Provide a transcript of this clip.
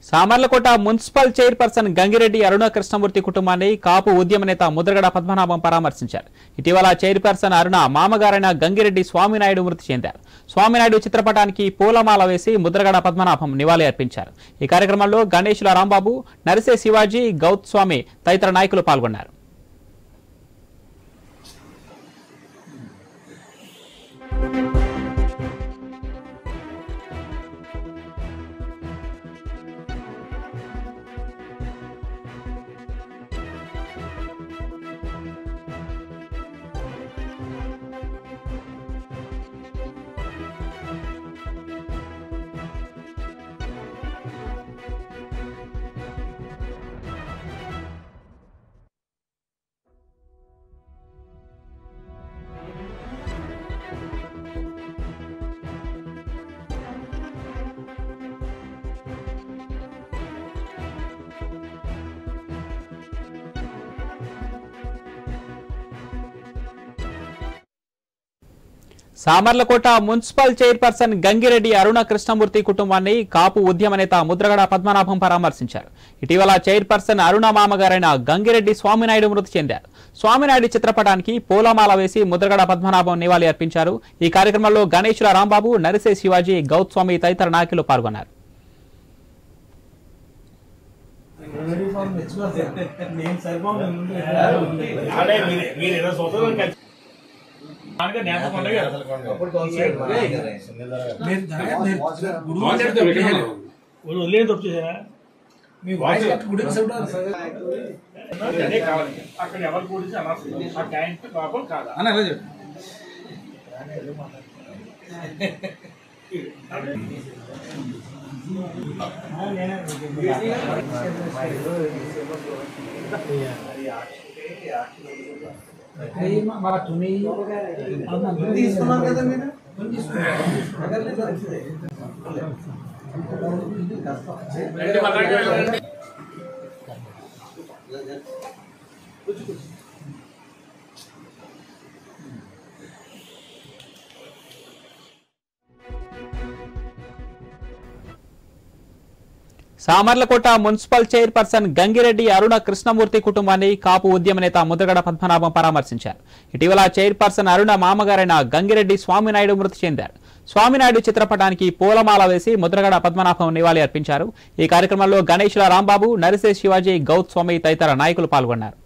Samarlakota municipal chairperson Gangireddy అరుణ కృష్ణమూర్తి కుటుంబాన్ని కాపు ఉద్యమ నేత ముద్రగడ పద్మనాభం పరామర్శించారు. ఇటీవల చైర్పర్సన్ అరుణ మామగారైన గంగిరెడ్డి స్వామినాయుడు మృతి చెందారు. స్వామినాయుడు చిత్రపటానికి పూలమాల వేసి ముద్రగడ పద్మనాభం నివాళి అర్పించారు. ఈ కార్యక్రమంలో గణేశుల రాంబాబు, నరిసే శివాజీ, గౌత్ స్వామి తదితర నాయకులు పాల్గొన్నారు. సామర్లకోట మున్సిపల్ చైర్పర్సన్ గంగిరెడ్డి అరుణ కృష్ణమూర్తి కుటుంబాన్ని కాపు ఉద్యమ నేత ముద్రగడ పద్మనాభం పరామర్శించారు. ఇటీవల చైర్పర్సన్ అరుణ మామగారైన గంగిరెడ్డి స్వామినాయుడు మృతి చెందారు. స్వామినాయుడు చిత్రపటానికి పూలమాల వేసి ముద్రగడ పద్మనాభం నివాళి అర్పించారు. ఈ కార్యక్రమంలో గణేశుల రాంబాబు, నరిసే శివాజీ, గౌత్ స్వామి తదితర నాయకులు పాల్గొన్నారు. సామర్లకోట మున్సిపల్ చైర్పర్సన్ గంగిరెడ్డి అరుణ కృష్ణమూర్తి కుటుంబాన్ని కాపు ఉద్యమ నేత ముద్రగడ పద్మనాభం పరామర్శించారు. ఇటీవల చైర్పర్సన్ అరుణ మామగారైన గంగిరెడ్డి స్వామినాయుడు మృతి చెందారు. స్వామినాయుడు చిత్రపటానికి పూలమాల వేసి ముద్రగడ పద్మనాభం నివాళి అర్పించారు. ఈ కార్యక్రమంలో గణేశుల రాంబాబు, నరిసే శివాజీ, గౌత్ స్వామి తదితర నాయకులు పాల్గొన్నారు.